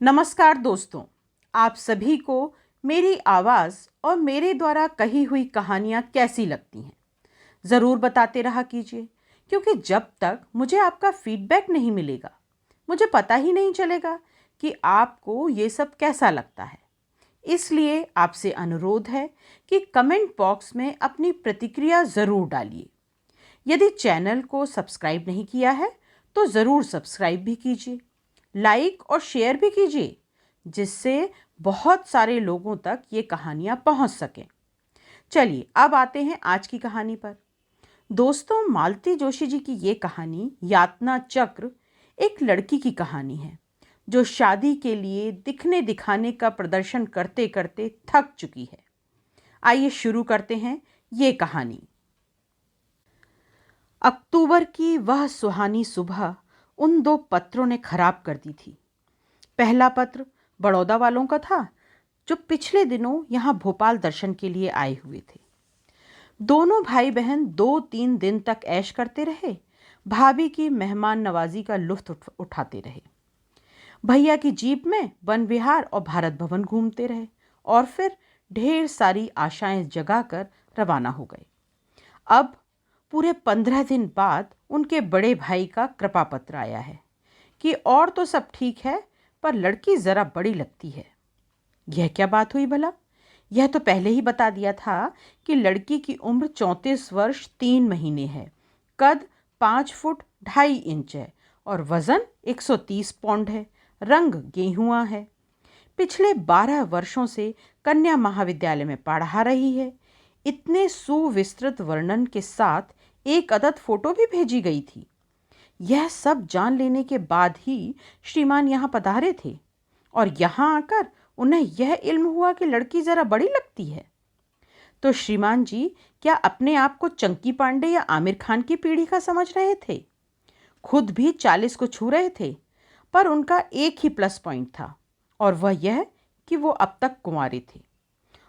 नमस्कार दोस्तों, आप सभी को मेरी आवाज़ और मेरे द्वारा कही हुई कहानियाँ कैसी लगती हैं ज़रूर बताते रहा कीजिए, क्योंकि जब तक मुझे आपका फीडबैक नहीं मिलेगा मुझे पता ही नहीं चलेगा कि आपको ये सब कैसा लगता है। इसलिए आपसे अनुरोध है कि कमेंट बॉक्स में अपनी प्रतिक्रिया ज़रूर डालिए। यदि चैनल को सब्सक्राइब नहीं किया है तो ज़रूर सब्सक्राइब भी कीजिए, लाइक और शेयर भी कीजिए, जिससे बहुत सारे लोगों तक ये कहानियाँ पहुँच सकें। चलिए अब आते हैं आज की कहानी पर। दोस्तों, मालती जोशी जी की ये कहानी यातना चक्र एक लड़की की कहानी है जो शादी के लिए दिखने दिखाने का प्रदर्शन करते करते थक चुकी है। आइए शुरू करते हैं ये कहानी। अक्टूबर की वह सुहानी सुबह उन दो पत्रों ने खराब कर दी थी। पहला पत्र बड़ौदा वालों का था जो पिछले दिनों यहाँ भोपाल दर्शन के लिए आए हुए थे। दोनों भाई बहन 2-3 दिन तक ऐश करते रहे, भाभी की मेहमान नवाजी का लुत्फ उठाते रहे। भैया की जीप में वन विहार और भारत भवन घूमते रहे और फिर ढेर सारी आशाएं जगाकर रवाना हो गए। अब पूरे 15 दिन बाद उनके बड़े भाई का कृपा पत्र आया है कि और तो सब ठीक है पर लड़की ज़रा बड़ी लगती है। यह क्या बात हुई भला? यह तो पहले ही बता दिया था कि लड़की की उम्र 34 वर्ष 3 महीने है, कद 5 फुट 2.5 इंच है और वज़न 130 पौंड है, रंग गेहुआ है। पिछले 12 वर्षों से कन्या महाविद्यालय में पढ़ा रही है। इतने सुविस्तृत वर्णन के साथ एक अदद फोटो भी भेजी गई थी। यह सब जान लेने के बाद ही श्रीमान यहाँ पधारे थे और यहाँ आकर उन्हें यह इल्म हुआ कि लड़की ज़रा बड़ी लगती है। तो श्रीमान जी क्या अपने आप को चंकी पांडे या आमिर खान की पीढ़ी का समझ रहे थे? खुद भी 40 को छू रहे थे, पर उनका एक ही प्लस पॉइंट था और वह यह कि वो अब तक कुंवारे थे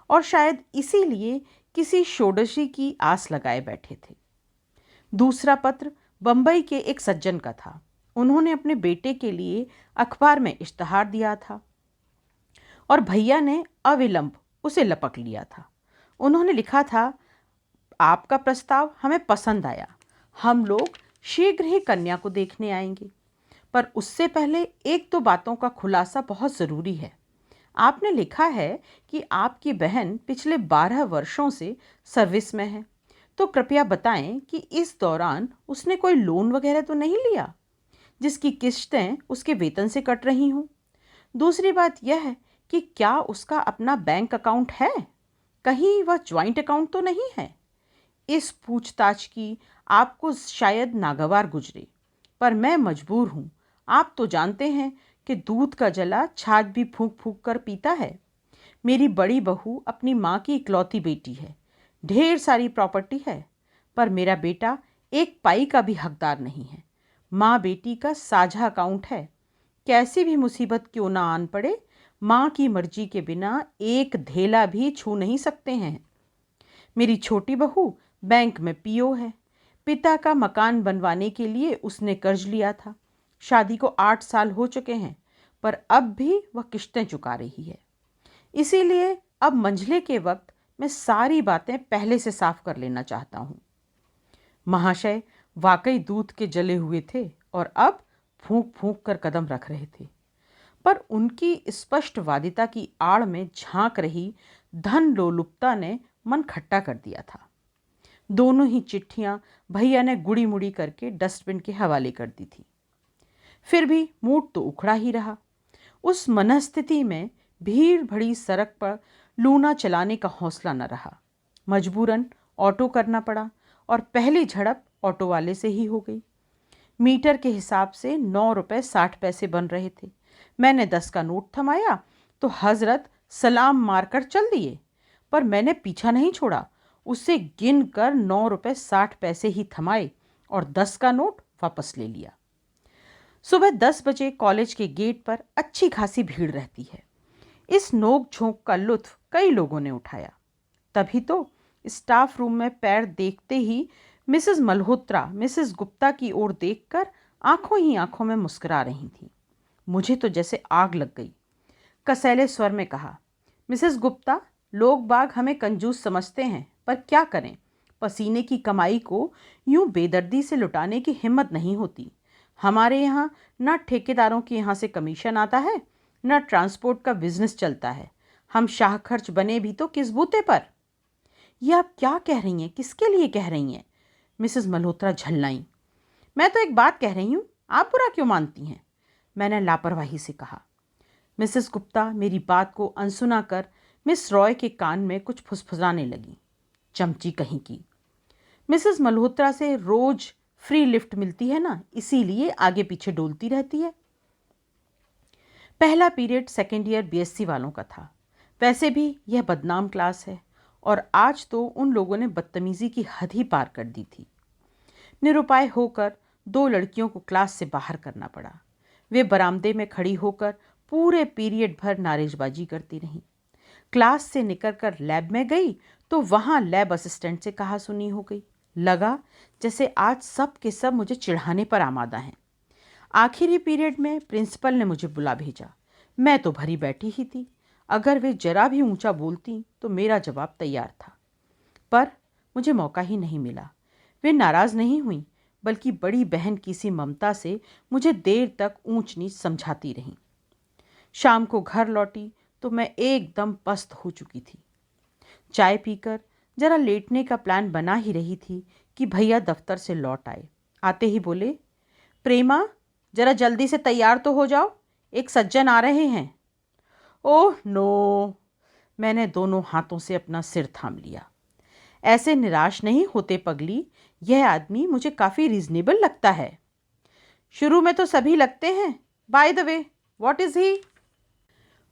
और शायद इसीलिए किसी षोडशी की आस लगाए बैठे थे। दूसरा पत्र बंबई के एक सज्जन का था। उन्होंने अपने बेटे के लिए अखबार में इश्तहार दिया था और भैया ने अविलंब उसे लपक लिया था। उन्होंने लिखा था, आपका प्रस्ताव हमें पसंद आया, हम लोग शीघ्र ही कन्या को देखने आएंगे, पर उससे पहले एक दो बातों का खुलासा बहुत ज़रूरी है। आपने लिखा है कि आपकी बहन पिछले 12 वर्षों से सर्विस में है, तो कृपया बताएं कि इस दौरान उसने कोई लोन वगैरह तो नहीं लिया जिसकी किश्तें उसके वेतन से कट रही हों। दूसरी बात यह है कि क्या उसका अपना बैंक अकाउंट है, कहीं वह ज्वाइंट अकाउंट तो नहीं है। इस पूछताछ की आपको शायद नागवार गुजरे, पर मैं मजबूर हूँ। आप तो जानते हैं कि दूध का जला छाछ भी फूंक फूंक कर पीता है। मेरी बड़ी बहू अपनी माँ की इकलौती बेटी है, ढेर सारी प्रॉपर्टी है, पर मेरा बेटा एक पाई का भी हकदार नहीं है। माँ बेटी का साझा अकाउंट है। कैसी भी मुसीबत क्यों ना आन पड़े, माँ की मर्जी के बिना एक धेला भी छू नहीं सकते हैं। मेरी छोटी बहू बैंक में पीओ है। पिता का मकान बनवाने के लिए उसने कर्ज लिया था। शादी को 8 साल हो चुके हैं, पर अब भी वह किश्तें चुका रही है। इसीलिए अब मंझले के वक्त मैं सारी बातें पहले से साफ कर लेना चाहता हूँ। महाशय वाकई दूध के जले हुए थे और अब फूंक फूंक कर कदम रख रहे थे, पर उनकी स्पष्टवादिता की आड़ में झांक रही धन लोलुपता ने मन खट्टा कर दिया था। दोनों ही चिट्ठियां भैया ने गुड़ी मुड़ी करके डस्टबिन के हवाले कर दी थी। फिर भी मूड तो उखड़ा ही रहा। उस मनस्थिति में भीड़ भरी सड़क पर लूना चलाने का हौसला न रहा। मजबूरन ऑटो करना पड़ा और पहली झड़प ऑटो वाले से ही हो गई। मीटर के हिसाब से 9 रुपये 60 पैसे बन रहे थे। मैंने 10 का नोट थमाया तो हजरत सलाम मारकर चल दिए, पर मैंने पीछा नहीं छोड़ा। उसे गिन कर 9 रुपये 60 पैसे ही थमाए और 10 का नोट वापस ले लिया। सुबह 10 बजे कॉलेज के गेट पर अच्छी खासी भीड़ रहती है। इस नोक झोंक का लुत्फ कई लोगों ने उठाया। तभी तो स्टाफ रूम में पैर देखते ही मिसेस मल्होत्रा मिसेस गुप्ता की ओर देखकर आंखों ही आंखों में मुस्कुरा रही थी। मुझे तो जैसे आग लग गई। कसैले स्वर में कहा, मिसेस गुप्ता, लोग बाग हमें कंजूस समझते हैं, पर क्या करें, पसीने की कमाई को यूं बेदर्दी से लुटाने की हिम्मत नहीं होती। हमारे यहाँ न ठेकेदारों के यहाँ से कमीशन आता है, न ट्रांसपोर्ट का बिजनेस चलता है। हम शाह खर्च बने भी तो किस बूते पर। ये आप क्या कह रही हैं, किसके लिए कह रही हैं? मिसेस मल्होत्रा झल्लाईं। मैं तो एक बात कह रही हूँ, आप बुरा क्यों मानती हैं? मैंने लापरवाही से कहा। मिसेस गुप्ता मेरी बात को अनसुना कर मिस रॉय के कान में कुछ फुसफुसाने लगी। चमची कहीं की। मिसेस मल्होत्रा से रोज फ्री लिफ्ट मिलती है ना, इसीलिए आगे पीछे डोलती रहती है। पहला पीरियड सेकेंड ईयर बीएससी वालों का था। वैसे भी यह बदनाम क्लास है, और आज तो उन लोगों ने बदतमीजी की हद ही पार कर दी थी। निरुपाय होकर 2 लड़कियों को क्लास से बाहर करना पड़ा। वे बरामदे में खड़ी होकर पूरे पीरियड भर नारेजबाजी करती रहीं। क्लास से निकलकर लैब में गई तो वहाँ लैब असिस्टेंट से कहा सुनी हो गई। लगा जैसे आज सब के सब मुझे चिढ़ाने पर आमादा हैं। आखिरी पीरियड में प्रिंसिपल ने मुझे बुला भेजा। मैं तो भरी बैठी ही थी। अगर वे जरा भी ऊंचा बोलती तो मेरा जवाब तैयार था, पर मुझे मौका ही नहीं मिला। वे नाराज नहीं हुई, बल्कि बड़ी बहन की सी ममता से मुझे देर तक ऊंच नीच समझाती रहीं। शाम को घर लौटी तो मैं एकदम पस्त हो चुकी थी। चाय पीकर जरा लेटने का प्लान बना ही रही थी कि भैया दफ्तर से लौट आए। आते ही बोले, प्रेमा, जरा जल्दी से तैयार तो हो जाओ, एक सज्जन आ रहे हैं। ओह नो, मैंने दोनों हाथों से अपना सिर थाम लिया। ऐसे निराश नहीं होते पगली, यह आदमी मुझे काफ़ी रीजनेबल लगता है। शुरू में तो सभी लगते हैं। By the way, what is he?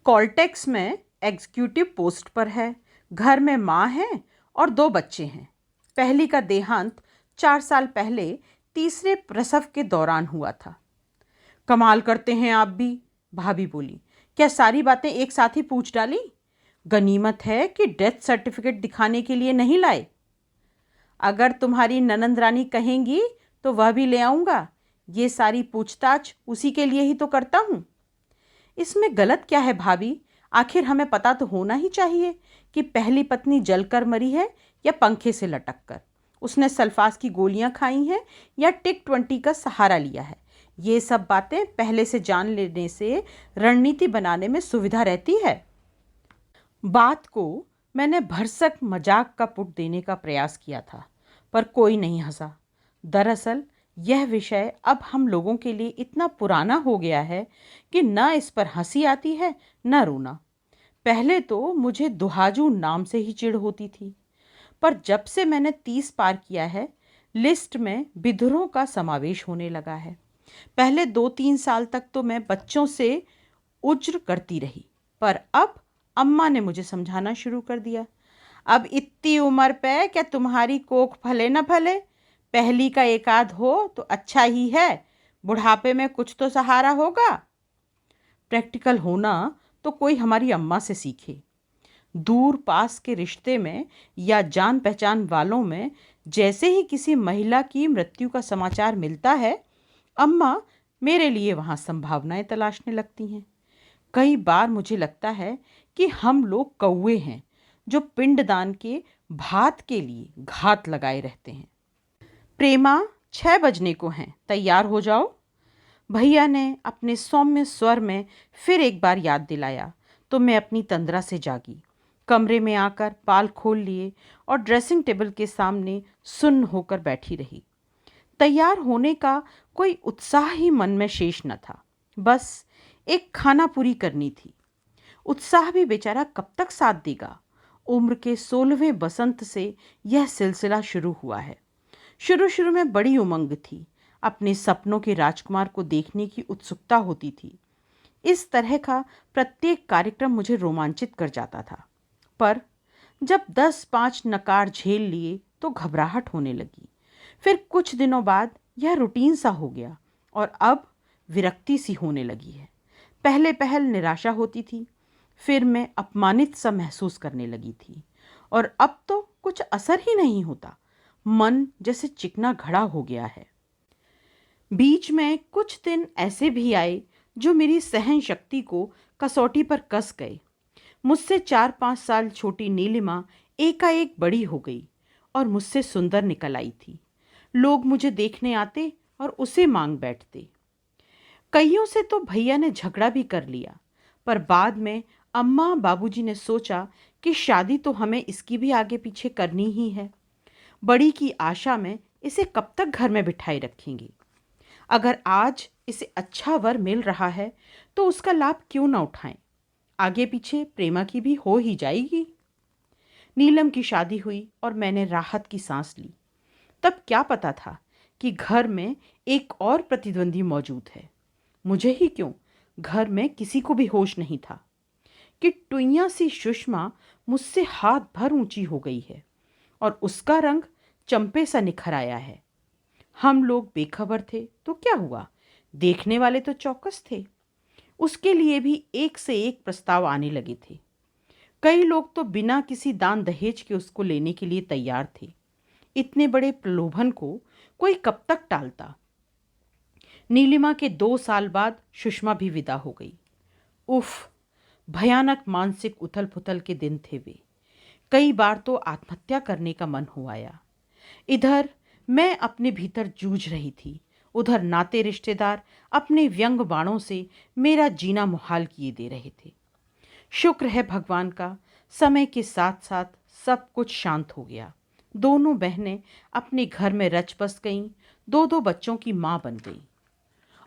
Caltex में एग्जीक्यूटिव पोस्ट पर है। घर में माँ है और 2 बच्चे हैं। पहली का देहांत 4 साल पहले तीसरे प्रसव के दौरान हुआ था। कमाल करते हैं आप भी, भाभी बोली। क्या सारी बातें एक साथ ही पूछ डाली? गनीमत है कि डेथ सर्टिफिकेट दिखाने के लिए नहीं लाए। अगर तुम्हारी ननंद रानी कहेंगी तो वह भी ले आऊँगा। ये सारी पूछताछ उसी के लिए ही तो करता हूँ। इसमें गलत क्या है भाभी? आखिर हमें पता तो होना ही चाहिए कि पहली पत्नी जलकर मरी है या पंखे से लटक कर, उसने सल्फास की गोलियां खाई हैं या टिक 20 का सहारा लिया है। ये सब बातें पहले से जान लेने से रणनीति बनाने में सुविधा रहती है। बात को मैंने भरसक मजाक का पुट देने का प्रयास किया था, पर कोई नहीं हंसा। दरअसल यह विषय अब हम लोगों के लिए इतना पुराना हो गया है कि न इस पर हंसी आती है न रोना। पहले तो मुझे दुहाजू नाम से ही चिढ़ होती थी, पर जब से मैंने 30 पार किया है, लिस्ट में बिधुरों का समावेश होने लगा है। पहले 2-3 साल तक तो मैं बच्चों से उज्र करती रही, पर अब अम्मा ने मुझे समझाना शुरू कर दिया। अब इतनी उम्र पे क्या तुम्हारी कोख फले न फले, पहली का एकाध हो तो अच्छा ही है, बुढ़ापे में कुछ तो सहारा होगा। प्रैक्टिकल होना तो कोई हमारी अम्मा से सीखे। दूर पास के रिश्ते में या जान पहचान वालों में जैसे ही किसी महिला की मृत्यु का समाचार मिलता है, अम्मा मेरे लिए वहाँ संभावनाएं तलाशने लगती हैं। कई बार मुझे लगता है कि हम लोग कौवे हैं जो पिंडदान के भात के लिए घात लगाए रहते हैं। प्रेमा, 6 बजने को हैं, तैयार हो जाओ। भैया ने अपने सौम्य स्वर में फिर एक बार याद दिलाया तो मैं अपनी तंद्रा से जागी। कमरे में आकर बाल खोल लिए और ड्रेसिंग टेबल के सामने सुन्न होकर बैठी रही। तैयार होने का कोई उत्साह ही मन में शेष न था। बस एक खाना पूरी करनी थी। उत्साह भी बेचारा कब तक साथ देगा? उम्र के 16वें बसंत से यह सिलसिला शुरू हुआ है। शुरू में बड़ी उमंग थी। अपने सपनों के राजकुमार को देखने की उत्सुकता होती थी। इस तरह का प्रत्येक कार्यक्रम मुझे रोमांचित कर जाता था, पर जब 10-5 नकार झेल लिए तो घबराहट होने लगी। फिर कुछ दिनों बाद यह रूटीन सा हो गया और अब विरक्ति सी होने लगी है। पहले पहल निराशा होती थी, फिर मैं अपमानित सा महसूस करने लगी थी, और अब तो कुछ असर ही नहीं होता। मन जैसे चिकना घड़ा हो गया है। बीच में कुछ दिन ऐसे भी आए जो मेरी सहन शक्ति को कसौटी पर कस गए। मुझसे 4-5 साल छोटी नीलिमा एकाएक बड़ी हो गई और मुझसे सुंदर निकल आई थी। लोग मुझे देखने आते और उसे मांग बैठते। कईयों से तो भैया ने झगड़ा भी कर लिया, पर बाद में अम्मा बाबूजी ने सोचा कि शादी तो हमें इसकी भी आगे पीछे करनी ही है। बड़ी की आशा में इसे कब तक घर में बिठाए रखेंगे। अगर आज इसे अच्छा वर मिल रहा है तो उसका लाभ क्यों ना उठाएं। आगे पीछे प्रेमा की भी हो ही जाएगी। नीलम की शादी हुई और मैंने राहत की सांस ली। तब क्या पता था कि घर में एक और प्रतिद्वंदी मौजूद है। मुझे ही क्यों, घर में किसी को भी होश नहीं था कि टुइयां सी सुषमा मुझसे हाथ भर ऊंची हो गई है और उसका रंग चंपे सा निखर आया है। हम लोग बेखबर थे तो क्या हुआ, देखने वाले तो चौकस थे। उसके लिए भी एक से एक प्रस्ताव आने लगे थे। कई लोग तो बिना किसी दान दहेज के उसको लेने के लिए तैयार थे। इतने बड़े प्रलोभन को कोई कब तक टालता। नीलिमा के 2 साल बाद सुषमा भी विदा हो गई। उफ, भयानक मानसिक उथल पुथल के दिन थे वे। कई बार तो आत्महत्या करने का मन हो आया। इधर मैं अपने भीतर जूझ रही थी, उधर नाते रिश्तेदार अपने व्यंग बाणों से मेरा जीना मुहाल किए दे रहे थे। शुक्र है भगवान का, समय के साथ साथ सब कुछ शांत हो गया। दोनों बहनें अपने घर में रच बस गईं, 2-2 बच्चों की मां बन गई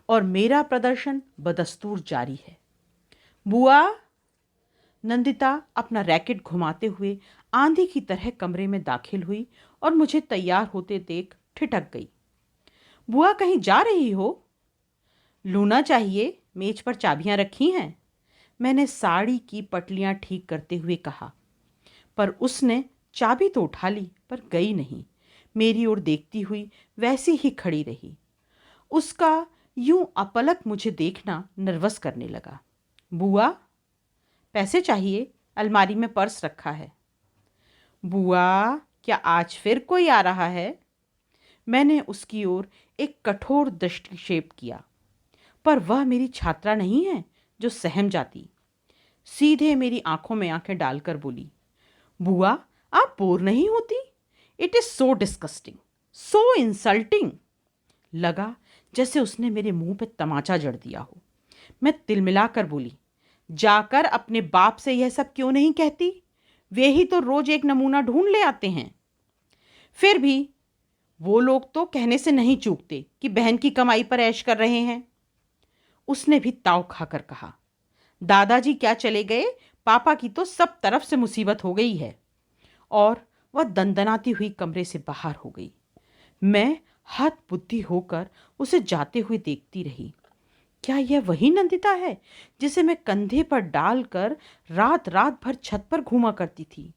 और मेरा प्रदर्शन बदस्तूर जारी है। बुआ, नंदिता अपना रैकेट घुमाते हुए आंधी की तरह कमरे में दाखिल हुई और मुझे तैयार होते देख ठिठक गई। बुआ, कहीं जा रही हो? लूना चाहिए, मेज पर चाबियां रखी हैं, मैंने साड़ी की पटलियां ठीक करते हुए कहा। पर उसने चाबी तो उठा ली पर गई नहीं। मेरी ओर देखती हुई वैसी ही खड़ी रही। उसका यूं अपलक मुझे देखना नर्वस करने लगा। बुआ, पैसे चाहिए, अलमारी में पर्स रखा है। बुआ, क्या आज फिर कोई आ रहा है? मैंने उसकी ओर एक कठोर दृष्टिक्षेप किया, पर वह मेरी छात्रा नहीं है जो सहम जाती। सीधे मेरी आंखों में आंखें डालकर बोली, बुआ, आप बोर नहीं होती? It is so disgusting, so insulting. लगा जैसे उसने मेरे मुंह पे तमाचा जड़ दिया हो। मैं तिलमिलाकर बोली, जाकर अपने बाप से यह सब क्यों नहीं कहती? वे ही तो रोज एक नमूना ढूंढ ले आते हैं। फिर भी वो लोग तो कहने से नहीं चूकते कि बहन की कमाई पर ऐश कर रहे हैं। उसने भी ताव खाकर कहा, दादाजी क्या चले गए, पापा की तो सब तरफ से मुसीबत हो गई है। और वह दंदनाती हुई कमरे से बाहर हो गई। मैं हत बुद्धि होकर उसे जाते हुए देखती रही। क्या यह वही नंदिता है जिसे मैं कंधे पर डालकर रात रात भर छत पर घूमा करती थी?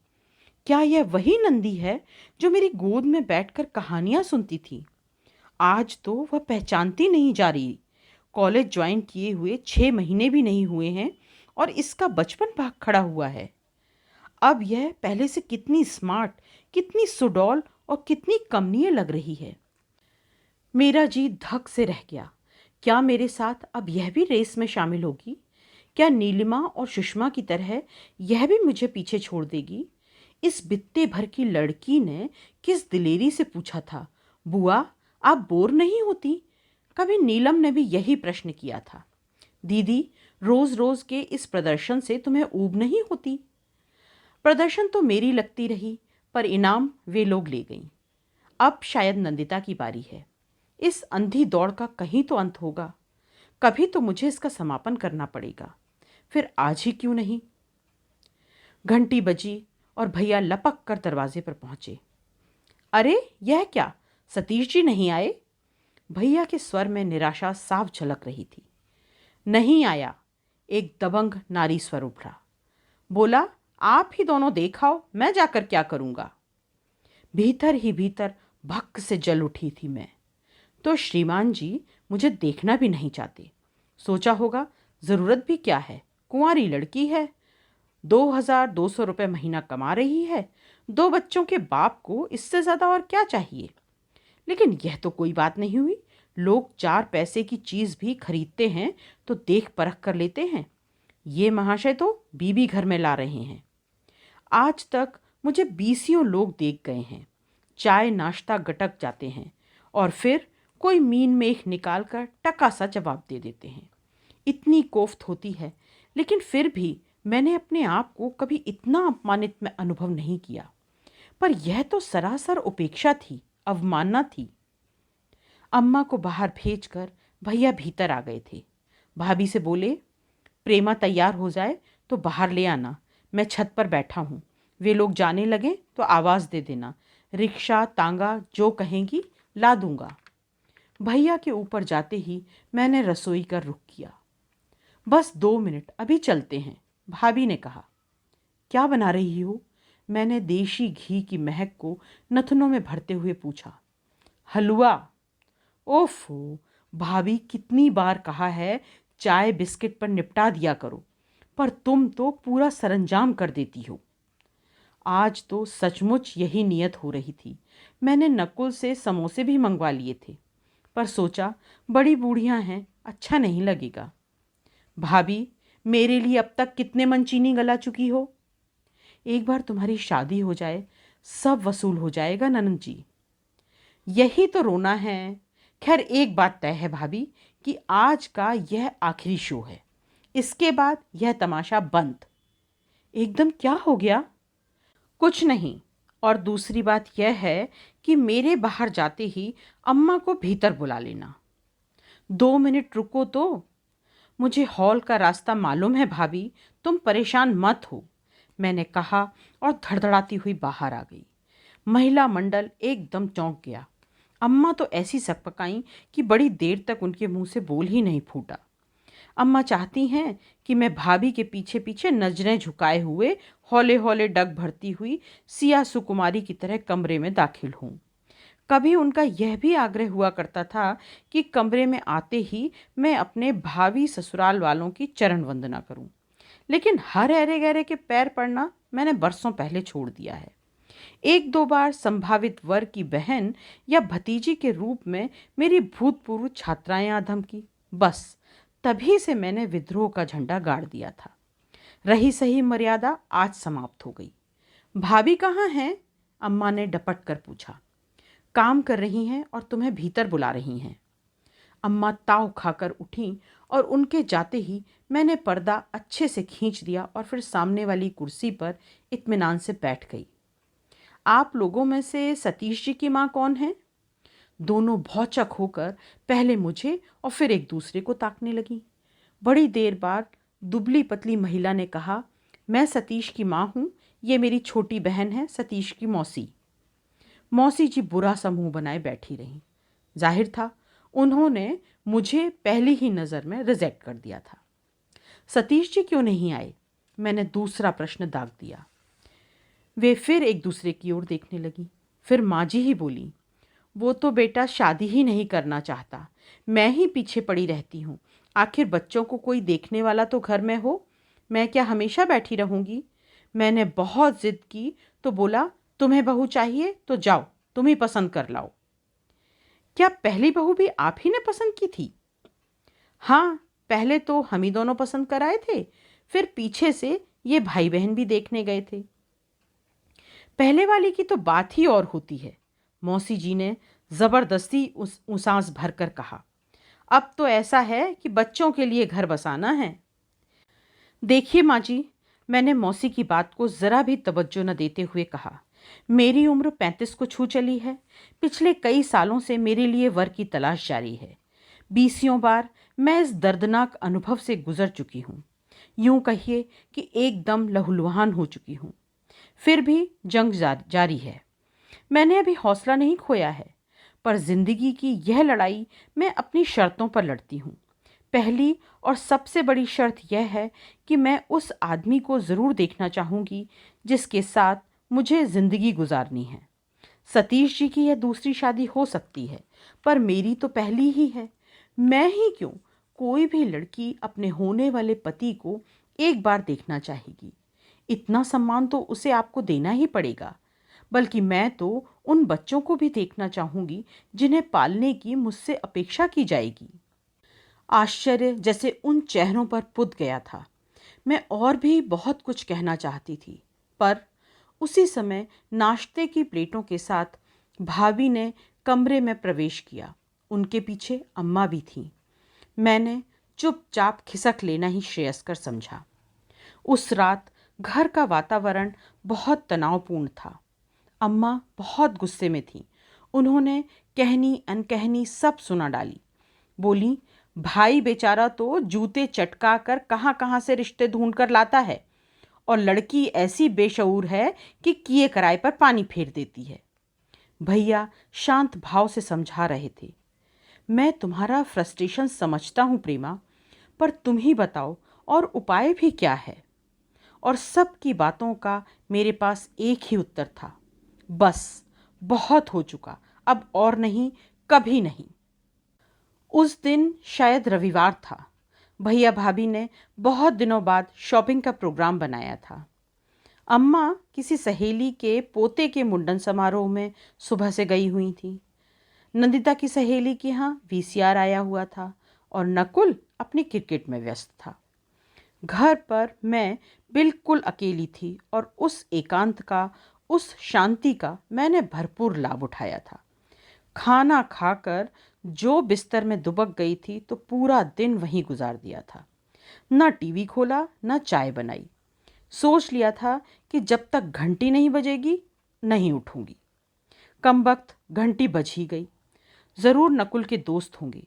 क्या यह वही नंदी है जो मेरी गोद में बैठकर कहानियां सुनती थी? आज तो वह पहचानती नहीं जा रही। कॉलेज ज्वाइन किए हुए 6 महीने भी नहीं हुए हैं और इसका बचपन भाग खड़ा हुआ है। अब यह पहले से कितनी स्मार्ट, कितनी सुडौल और कितनी कमनीय लग रही है। मेरा जी धक से रह गया। क्या मेरे साथ अब यह भी रेस में शामिल होगी? क्या नीलिमा और सुषमा की तरह यह भी मुझे पीछे छोड़ देगी? इस बित्ते भर की लड़की ने किस दिलेरी से पूछा था, बुआ, आप बोर नहीं होती? कभी नीलम ने भी यही प्रश्न किया था। दीदी, रोज रोज के इस प्रदर्शन से तुम्हें ऊब नहीं होती? प्रदर्शन तो मेरी लगती रही, पर इनाम वे लोग ले गईं। अब शायद नंदिता की बारी है। इस अंधी दौड़ का कहीं तो अंत होगा। कभी तो मुझे इसका समापन करना पड़ेगा। फिर आज ही क्यों नहीं? घंटी बजी और भैया लपक कर दरवाजे पर पहुंचे। अरे, यह क्या, सतीश जी नहीं आए? भैया के स्वर में निराशा साफ झलक रही थी। नहीं आया, एक दबंग नारी स्वर उभरा। बोला, आप ही दोनों देखाओ, मैं जाकर क्या करूंगा? भीतर ही भीतर भक्क से जल उठी थी मैं। तो श्रीमान जी मुझे देखना भी नहीं चाहते। सोचा होगा जरूरत भी क्या है, कुंवारी लड़की है, 2200 रुपये महीना कमा रही है, 2 बच्चों के बाप को इससे ज्यादा और क्या चाहिए। लेकिन यह तो कोई बात नहीं हुई। लोग 4 पैसे की चीज़ भी खरीदते हैं तो देख परख कर लेते हैं। ये महाशय तो बीबी घर में ला रहे हैं। आज तक मुझे बीसियों लोग देख गए हैं। चाय नाश्ता गटक जाते हैं और फिर कोई मीन मेख निकाल कर टका सा जवाब दे देते हैं। इतनी कोफ्त होती है, लेकिन फिर भी मैंने अपने आप को कभी इतना अपमानित में अनुभव नहीं किया। पर यह तो सरासर उपेक्षा थी, अवमानना थी। अम्मा को बाहर भेजकर भैया भीतर आ गए थे। भाभी से बोले, प्रेमा तैयार हो जाए तो बाहर ले आना, मैं छत पर बैठा हूँ। वे लोग जाने लगे तो आवाज़ दे देना, रिक्शा तांगा जो कहेंगी ला दूंगा। भैया के ऊपर जाते ही मैंने रसोई का रुख किया। बस 2 मिनट, अभी चलते हैं, भाभी ने कहा। क्या बना रही हो? मैंने देशी घी की महक को नथनों में भरते हुए पूछा। हलवा। ओफो, भाभी कितनी बार कहा है चाय बिस्किट पर निपटा दिया करो, पर तुम तो पूरा सरंजाम कर देती हो। आज तो सचमुच यही नियत हो रही थी। मैंने नकुल से समोसे भी मंगवा लिए थे, पर सोचा बड़ी बूढ़ियां हैं, अच्छा नहीं लगेगा। भाभी, मेरे लिए अब तक कितने मन चीनी गला चुकी हो? एक बार तुम्हारी शादी हो जाए, सब वसूल हो जाएगा ननद जी। यही तो रोना है। खैर, एक बात तय है भाभी कि आज का यह आखिरी शो है। इसके बाद यह तमाशा बंद। एकदम क्या हो गया? कुछ नहीं। और दूसरी बात यह है कि मेरे बाहर जाते ही अम्मा को भीतर बुला लेना। 2 मिनट रुको तो। मुझे हॉल का रास्ता मालूम है भाभी, तुम परेशान मत हो, मैंने कहा और धड़धड़ाती हुई बाहर आ गई। महिला मंडल एकदम चौंक गया। अम्मा तो ऐसी सकपकाईं कि बड़ी देर तक उनके मुंह से बोल ही नहीं फूटा। अम्मा चाहती हैं कि मैं भाभी के पीछे पीछे नजरें झुकाए हुए हौले हौले डग भरती हुई सिया सुकुमारी की तरह कमरे में दाखिल हूँ। कभी उनका यह भी आग्रह हुआ करता था कि कमरे में आते ही मैं अपने भावी ससुराल वालों की चरण वंदना करूं, लेकिन हर ऐरे गहरे के पैर पड़ना मैंने बरसों पहले छोड़ दिया है। 1-2 बार संभावित वर की बहन या भतीजी के रूप में मेरी भूतपूर्व छात्राएं आ धमकी, बस तभी से मैंने विद्रोह का झंडा गाड़ दिया था। रही सही मर्यादा आज समाप्त हो गई। भाभी कहाँ हैं? अम्मा ने डपट कर पूछा। काम कर रही हैं और तुम्हें भीतर बुला रही हैं। अम्मा ताव खाकर उठी और उनके जाते ही मैंने पर्दा अच्छे से खींच दिया और फिर सामने वाली कुर्सी पर इत्मीनान से बैठ गई। आप लोगों में से सतीश जी की माँ कौन है? दोनों भौचक होकर पहले मुझे और फिर एक दूसरे को ताकने लगी। बड़ी देर बाद दुबली पतली महिला ने कहा, मैं सतीश की माँ हूँ, ये मेरी छोटी बहन है सतीश की मौसी। मौसी जी बुरा सा मुंह बनाए बैठी रहीं। जाहिर था उन्होंने मुझे पहली ही नज़र में रिजेक्ट कर दिया था। सतीश जी क्यों नहीं आए? मैंने दूसरा प्रश्न दाग दिया। वे फिर एक दूसरे की ओर देखने लगी। फिर माँ जी ही बोली, वो तो बेटा शादी ही नहीं करना चाहता, मैं ही पीछे पड़ी रहती हूँ। आखिर बच्चों को कोई देखने वाला तो घर में हो, मैं क्या हमेशा बैठी रहूँगी? मैंने बहुत जिद की तो बोला, तुम्हें बहू चाहिए तो जाओ, तुम ही पसंद कर लाओ। क्या पहली बहू भी आप ही ने पसंद की थी? हाँ, पहले तो हम ही दोनों पसंद कराए थे, फिर पीछे से ये भाई बहन भी देखने गए थे। पहले वाली की तो बात ही और होती है, मौसी जी ने जबरदस्ती उस सांस भरकर कहा। अब तो ऐसा है कि बच्चों के लिए घर बसाना है। देखिए माँ जी, मैंने मौसी की बात को जरा भी तवज्जो न देते हुए कहा, मेरी उम्र 35 को छू चली है। पिछले कई सालों से मेरे लिए वर की तलाश जारी है। 20 बार मैं इस दर्दनाक अनुभव से गुजर चुकी हूँ। यूं कहिए कि एकदम लहूलुहान हो चुकी हूँ। फिर भी जंग जारी है। मैंने अभी हौसला नहीं खोया है, पर जिंदगी की यह लड़ाई मैं अपनी शर्तों पर लड़ती हूँ। पहली और सबसे बड़ी शर्त यह है कि मैं उस आदमी को ज़रूर देखना चाहूँगी जिसके साथ मुझे ज़िंदगी गुजारनी है। सतीश जी की यह दूसरी शादी हो सकती है, पर मेरी तो पहली ही है। मैं ही क्यों, कोई भी लड़की अपने होने वाले पति को एक बार देखना चाहेगी। इतना सम्मान तो उसे आपको देना ही पड़ेगा। बल्कि मैं तो उन बच्चों को भी देखना चाहूंगी जिन्हें पालने की मुझसे अपेक्षा की जाएगी। आश्चर्य जैसे उन चेहरों पर पुत गया था। मैं और भी बहुत कुछ कहना चाहती थी, पर उसी समय नाश्ते की प्लेटों के साथ भाभी ने कमरे में प्रवेश किया। उनके पीछे अम्मा भी थीं। मैंने चुपचाप खिसक लेना ही श्रेयस्कर समझा। उस रात घर का वातावरण बहुत तनावपूर्ण था। अम्मा बहुत गुस्से में थीं। उन्होंने कहनी अनकहनी सब सुना डाली। बोली, भाई बेचारा तो जूते चटका कर कहाँ कहाँ से रिश्ते ढूंढ कर लाता है, और लड़की ऐसी बेशऊर है कि किए कराए पर पानी फेर देती है। भैया शांत भाव से समझा रहे थे। मैं तुम्हारा फ्रस्ट्रेशन समझता हूँ प्रेमा, पर तुम ही बताओ और उपाय भी क्या है। और सब की बातों का मेरे पास एक ही उत्तर था, बस बहुत हो चुका, अब और नहीं, कभी नहीं। उस दिन शायद रविवार था। भैया भाभी ने बहुत दिनों बाद शॉपिंग का प्रोग्राम बनाया था। अम्मा किसी सहेली के पोते के मुंडन समारोह में सुबह से गई हुई थी। नंदिता की सहेली के यहाँ वीसीआर आया हुआ था और नकुल अपनी क्रिकेट में व्यस्त था। घर पर मैं बिल्कुल अकेली थी और उस एकांत का, उस शांति का मैंने भरपूर लाभ उठाया था। खाना खाकर जो बिस्तर में दुबक गई थी तो पूरा दिन वहीं गुजार दिया था। ना टीवी खोला, ना चाय बनाई। सोच लिया था कि जब तक घंटी नहीं बजेगी नहीं उठूंगी। कमबख्त घंटी बज ही गई। ज़रूर नकुल के दोस्त होंगे,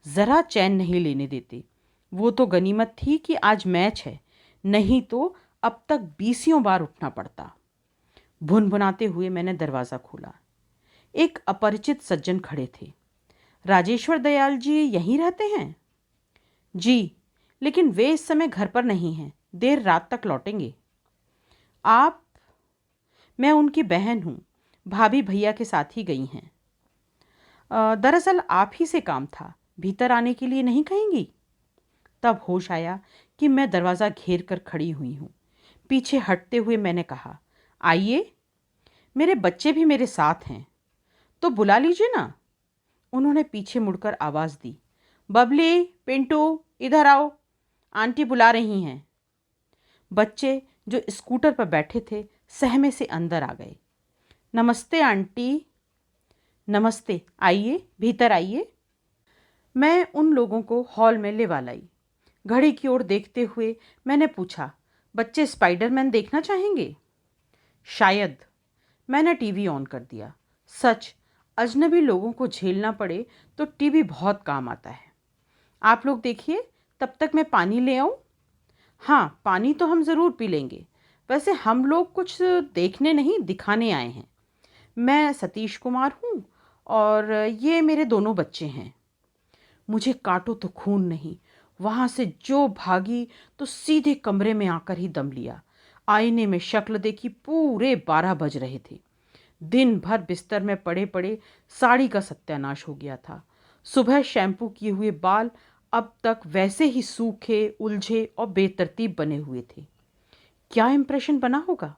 ज़रा चैन नहीं लेने देते। वो तो गनीमत थी कि आज मैच है, नहीं तो अब तक बीसियों बार उठना पड़ता। भुनभुनाते हुए मैंने दरवाज़ा खोला। एक अपरिचित सज्जन खड़े थे। राजेश्वर दयाल जी यहीं रहते हैं? जी, लेकिन वे इस समय घर पर नहीं हैं, देर रात तक लौटेंगे। आप? मैं उनकी बहन हूँ, भाभी भैया के साथ ही गई हैं। दरअसल आप ही से काम था, भीतर आने के लिए नहीं कहेंगी? तब होश आया कि मैं दरवाज़ा घेर कर खड़ी हुई हूँ। पीछे हटते हुए मैंने कहा, आइए, मेरे बच्चे भी मेरे साथ हैं, तो बुला लीजिए ना। उन्होंने पीछे मुड़कर आवाज़ दी, बबली, पिंटू, इधर आओ, आंटी बुला रही हैं। बच्चे जो स्कूटर पर बैठे थे सहमे से अंदर आ गए। नमस्ते आंटी। नमस्ते, आइए, भीतर आइए। मैं उन लोगों को हॉल में लेवा लाई। घड़ी की ओर देखते हुए मैंने पूछा, बच्चे स्पाइडरमैन देखना चाहेंगे? शायद। मैंने टीवी ऑन कर दिया। सच, अजनबी लोगों को झेलना पड़े तो टीवी बहुत काम आता है। आप लोग देखिए, तब तक मैं पानी ले आऊं? हाँ, पानी तो हम ज़रूर पी लेंगे। वैसे हम लोग कुछ देखने नहीं, दिखाने आए हैं। मैं सतीश कुमार हूँ और ये मेरे दोनों बच्चे हैं। मुझे काटो तो खून नहीं। वहाँ से जो भागी तो सीधे कमरे में आकर ही दम लिया। आईने में शक्ल देखी, पूरे 12 बज रहे थे। दिन भर बिस्तर में पड़े पड़े साड़ी का सत्यानाश हो गया था। सुबह शैम्पू किए हुए बाल अब तक वैसे ही सूखे, उलझे और बेतरतीब बने हुए थे। क्या इम्प्रेशन बना होगा?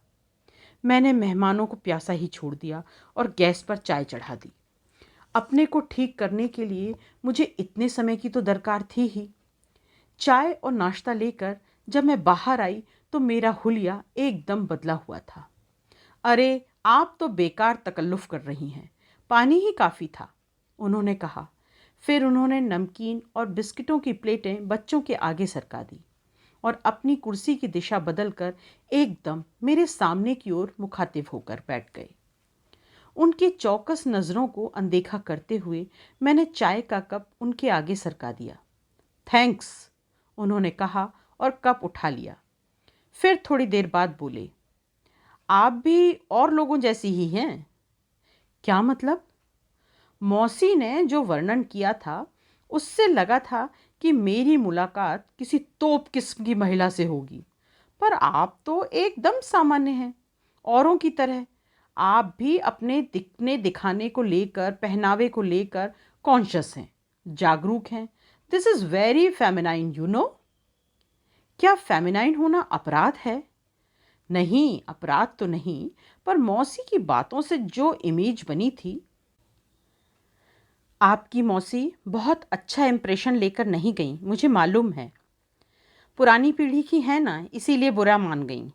मैंने मेहमानों को प्यासा ही छोड़ दिया और गैस पर चाय चढ़ा दी। अपने को ठीक करने के लिए मुझे इतने समय की तो दरकार थी ही। चाय और नाश्ता लेकर जब मैं बाहर आई तो मेरा हुलिया एकदम बदला हुआ था। अरे, आप तो बेकार तकल्लुफ़ कर रही हैं, पानी ही काफ़ी था, उन्होंने कहा। फिर उन्होंने नमकीन और बिस्किटों की प्लेटें बच्चों के आगे सरका दी और अपनी कुर्सी की दिशा बदलकर एकदम मेरे सामने की ओर मुखातिब होकर बैठ गए। उनकी चौकस नज़रों को अनदेखा करते हुए मैंने चाय का कप उनके आगे सरका दिया। थैंक्स, उन्होंने कहा और कप उठा लिया। फिर थोड़ी देर बाद बोले, आप भी और लोगों जैसी ही हैं। क्या मतलब? मौसी ने जो वर्णन किया था उससे लगा था कि मेरी मुलाकात किसी तोप किस्म की महिला से होगी, पर आप तो एकदम सामान्य हैं, औरों की तरह। आप भी अपने दिखने दिखाने को लेकर, पहनावे को लेकर कॉन्शियस हैं, जागरूक हैं। This is very feminine, you know. क्या फेमिनाइन होना अपराध है? नहीं, अपराध तो नहीं, पर मौसी की बातों से जो इमेज बनी थी। आपकी मौसी बहुत अच्छा इम्प्रेशन लेकर नहीं गईं, मुझे मालूम है। पुरानी पीढ़ी की है ना, इसीलिए बुरा मान गईं।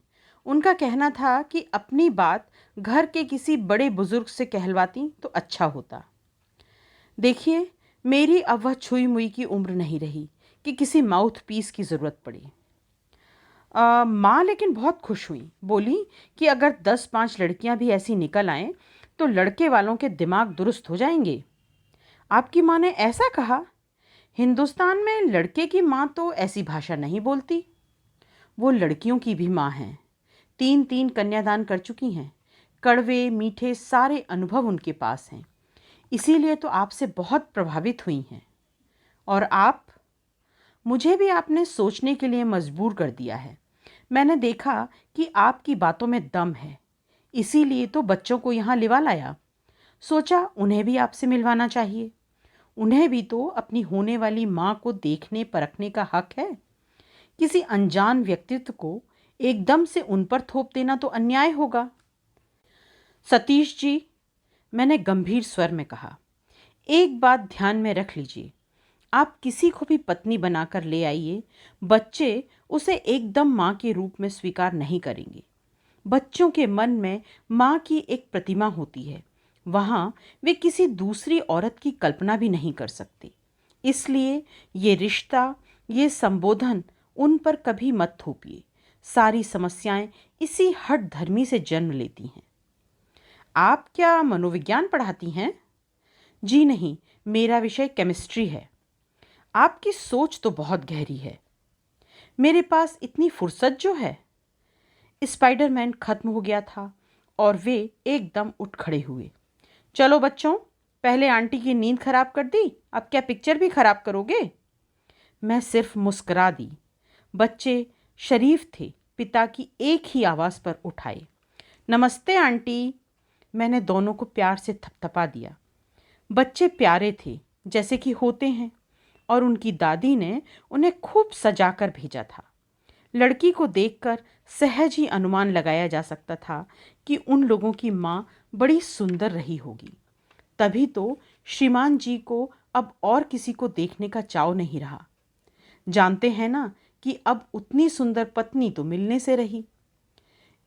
उनका कहना था कि अपनी बात घर के किसी बड़े बुजुर्ग से कहलवाती तो अच्छा होता। देखिए, मेरी अब वह छुई मुई की उम्र नहीं रही कि किसी माउथ पीस की ज़रूरत पड़े। माँ लेकिन बहुत खुश हुई, बोली कि अगर 10-5 लड़कियां भी ऐसी निकल आएं तो लड़के वालों के दिमाग दुरुस्त हो जाएंगे। आपकी माँ ने ऐसा कहा? हिंदुस्तान में लड़के की माँ तो ऐसी भाषा नहीं बोलती। वो लड़कियों की भी माँ हैं, 3-3 कन्यादान कर चुकी हैं, कड़वे मीठे सारे अनुभव उनके पास हैं, इसीलिए तो आपसे बहुत प्रभावित हुई हैं। और आप? मुझे भी आपने सोचने के लिए मजबूर कर दिया है। मैंने देखा कि आपकी बातों में दम है, इसीलिए तो बच्चों को यहाँ लिवा लाया। सोचा उन्हें भी आपसे मिलवाना चाहिए। उन्हें भी तो अपनी होने वाली माँ को देखने परखने का हक है। किसी अनजान व्यक्तित्व को एकदम से उन पर थोप देना तो अन्याय होगा। सतीश जी, मैंने गंभीर स्वर में कहा, एक बात ध्यान में रख लीजिए। आप किसी को भी पत्नी बनाकर ले आइए, बच्चे उसे एकदम माँ के रूप में स्वीकार नहीं करेंगे। बच्चों के मन में माँ की एक प्रतिमा होती है, वहाँ वे किसी दूसरी औरत की कल्पना भी नहीं कर सकते। इसलिए ये रिश्ता, ये संबोधन उन पर कभी मत थोपिए। सारी समस्याएं इसी हठ धर्मी से जन्म लेती हैं। आप क्या मनोविज्ञान पढ़ाती हैं? जी नहीं, मेरा विषय केमिस्ट्री है। आपकी सोच तो बहुत गहरी है। मेरे पास इतनी फुर्सत जो है। स्पाइडरमैन खत्म हो गया था और वे एकदम उठ खड़े हुए। चलो बच्चों, पहले आंटी की नींद खराब कर दी, अब क्या पिक्चर भी खराब करोगे? मैं सिर्फ मुस्कुरा दी। बच्चे शरीफ थे, पिता की एक ही आवाज़ पर उठाए। नमस्ते आंटी। मैंने दोनों को प्यार से थपथपा दिया। बच्चे प्यारे थे, जैसे कि होते हैं, और उनकी दादी ने उन्हें खूब सजाकर भेजा था। लड़की को देखकर सहज ही अनुमान लगाया जा सकता था कि उन लोगों की माँ बड़ी सुंदर रही होगी। तभी तो श्रीमान जी को अब और किसी को देखने का चाव नहीं रहा। जानते हैं ना कि अब उतनी सुंदर पत्नी तो मिलने से रही।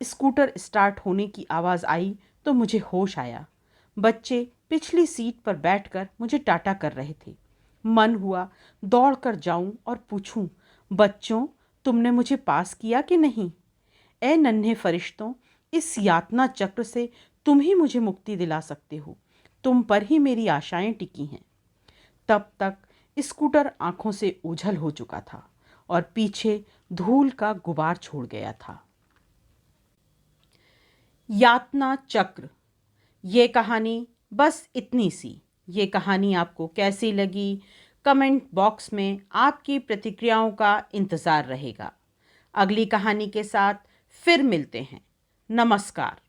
स्कूटर स्टार्ट होने की आवाज़ आई तो मुझे होश आया। बच्चे पिछली सीट पर बैठकर मुझे टाटा कर रहे थे। मन हुआ दौड़कर जाऊं और पूछूं, बच्चों, तुमने मुझे पास किया कि नहीं? ए नन्हे फरिश्तों, इस यातना चक्र से तुम ही मुझे मुक्ति दिला सकते हो। तुम पर ही मेरी आशाएं टिकी हैं। तब तक स्कूटर आंखों से ओझल हो चुका था और पीछे धूल का गुबार छोड़ गया था। यातना चक्र, ये कहानी बस इतनी सी। ये कहानी आपको कैसी लगी? कमेंट बॉक्स में आपकी प्रतिक्रियाओं का इंतज़ार रहेगा। अगली कहानी के साथ फिर मिलते हैं। नमस्कार।